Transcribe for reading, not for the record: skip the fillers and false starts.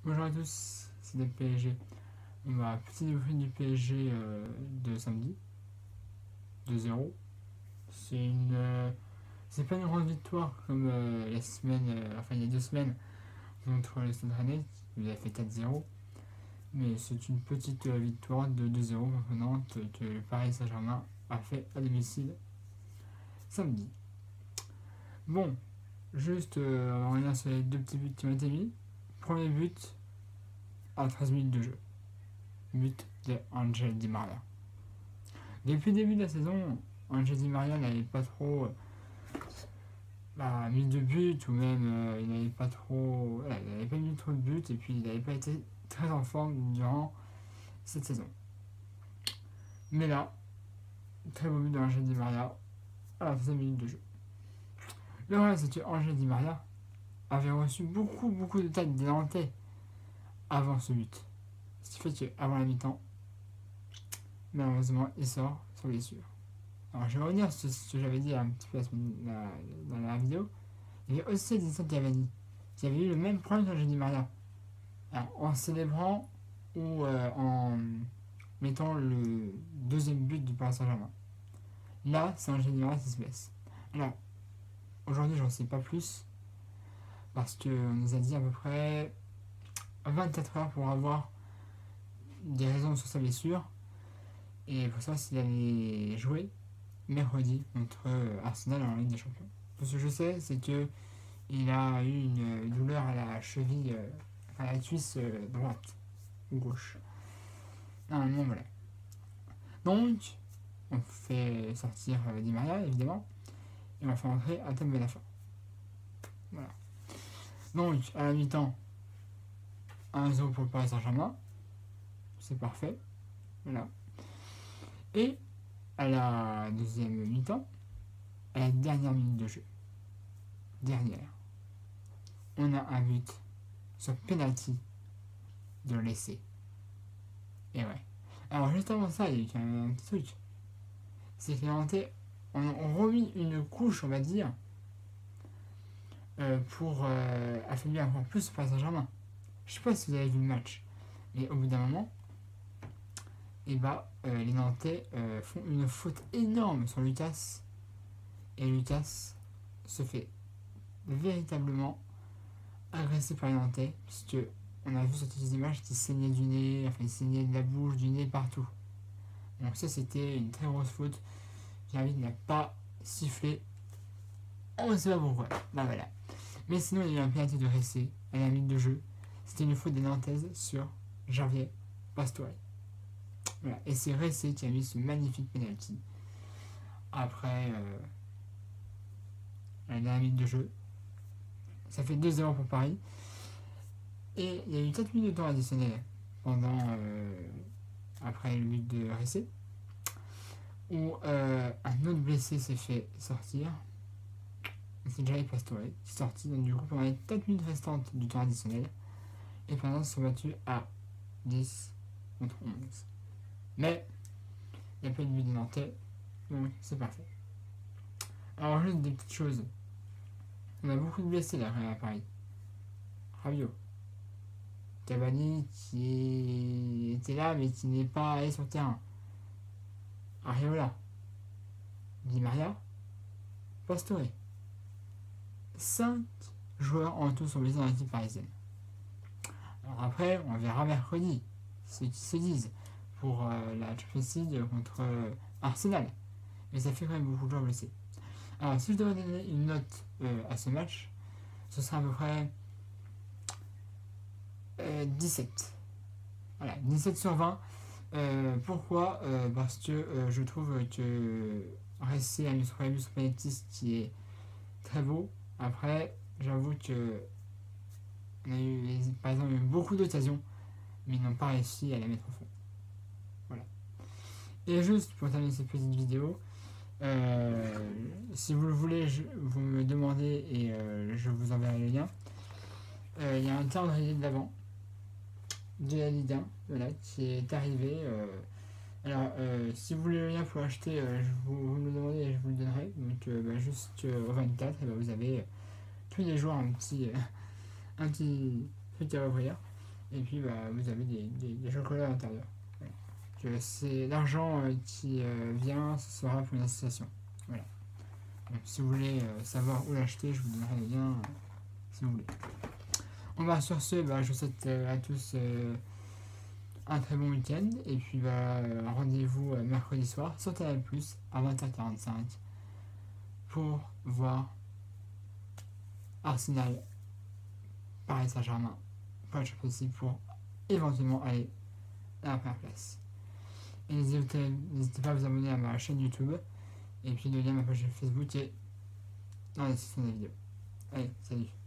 Bonjour à tous, c'est le PSG. Petit débrief du PSG de samedi, 2-0. C'est pas une grande victoire comme la semaine, il y a 2 semaines contre le Stade Rennais, qui nous a fait 4-0. Mais c'est une petite victoire de 2-0 contre Nantes que le Paris Saint-Germain a fait à domicile samedi. Bon, juste on va revenir sur les deux petits buts qui ont été mis. Premier but à 13 minutes de jeu. But de Angel Di Maria. Depuis le début de la saison, Angel Di Maria n'avait pas trop mis de but, ou même il n'avait pas trop. Voilà, il n'avait pas mis trop de buts, et puis il n'avait pas été très en forme durant cette saison. Mais là, très beau but d'Angel Di Maria à la 13e minute de jeu. Le problème, c'est que Angel Di Maria avait reçu beaucoup de têtes des Nantais avant ce but. Ce qui fait qu'avant la mi-temps, malheureusement, il sort sur blessure. Alors, je vais revenir sur ce que j'avais dit un petit peu dans la vidéo. Il y avait aussi Edinson Cavani qui avait eu le même problème qu'Angel Di Maria. Alors, en célébrant ou en mettant le deuxième but du Paris Saint-Germain. Là, c'est Angel Di Maria qui se blesse. Alors, aujourd'hui, j'en sais pas plus parce qu'on nous a dit à peu près 24 heures pour avoir des raisons sur sa blessure et pour savoir s'il allait jouer mercredi contre Arsenal en Ligue des Champions. Tout ce que je sais, c'est que il a eu une douleur à la cheville, à la cuisse droite ou gauche. Normalement, voilà. Donc, on fait sortir Di Maria, évidemment, et on fait entrer Atem Benafa. Voilà. Donc, à la mi-temps, 1-0 pour le Paris Saint-Germain. C'est parfait. Voilà. Et à la deuxième mi-temps, à la dernière minute de jeu, on a un but sur penalty de l'essai. Et ouais. Alors juste avant ça, il y a eu quand même un petit truc. C'est que les Nantais ont remis une couche, on va dire, pour affaiblir encore plus le Paris Saint-Germain. Je sais pas si vous avez vu le match, mais au bout d'un moment, les Nantais font une faute énorme sur Lucas. Et Lucas se fait véritablement agressé par les Nantais, puisque on a vu sur toutes les images qu'il saignait du nez, enfin il saignait de la bouche, du nez, partout. Donc ça, c'était une très grosse faute. L'arbitre n'a pas sifflé. On ne sait pas pourquoi. Bah voilà. Mais sinon, il y a eu un penalty de Ressé à la minute de jeu. C'était une faute des Nantaises sur Javier Pastore. Voilà. Et c'est Ressé qui a mis ce magnifique penalty. Après la dernière minute de jeu. Ça fait 2-0 pour Paris. Et il y a eu 4 minutes de temps additionnel après le but de Ressé, où un autre blessé s'est fait sortir. C'est Javier Pastore qui est sorti. Donc du coup, pendant les 4 minutes restantes du temps additionnel, les Parisiens se sont battus à 10 contre 11. Mais il n'y a pas eu de but des Nantais, donc c'est parfait. Alors juste des petites choses. On a beaucoup de blessés là à Paris. Rabiot, Cavani qui était là mais qui n'est pas allé sur le terrain. Areola, Di Maria, Pastore. 5 joueurs en tout sont blessés dans l'équipe parisienne. Alors après, on verra mercredi ce qu'ils se disent pour la Champions League contre Arsenal. Mais ça fait quand même beaucoup de joueurs blessés. Alors si je devais donner une note à ce match, ce serait à peu près 17. Voilà, 17 sur 20. Pourquoi parce que je trouve que Ressé a mis son premier but sur penalty qui est très beau. Après, j'avoue que on a eu, par exemple, beaucoup d'occasions, mais ils n'ont pas réussi à la mettre au fond. Voilà. Et juste pour terminer cette petite vidéo, si vous le voulez, vous me demandez et je vous enverrai le lien. Il y a un calendrier de l'avant de la Ligue 1, voilà, qui est arrivé. Alors, si vous voulez le lien pour l'acheter, vous me le demandez et je vous le donnerai. Donc, juste au 24, vous avez tous les jours un petit truc à ouvrir. Et puis vous avez des chocolats à l'intérieur. Voilà. Que c'est l'argent qui vient, ce sera pour une association. Voilà. Donc, si vous voulez savoir où l'acheter, je vous donnerai le lien si vous voulez. On va sur ce, je vous souhaite à tous un très bon week-end. Et puis rendez-vous mercredi soir sur TNL+, à 20h45 pour voir Arsenal Paris Saint-Germain. Pas de possible pour éventuellement aller à la première place. Et n'hésitez pas à vous abonner à ma chaîne YouTube. Et puis le lien à ma page Facebook est dans la description de la vidéo. Allez, salut!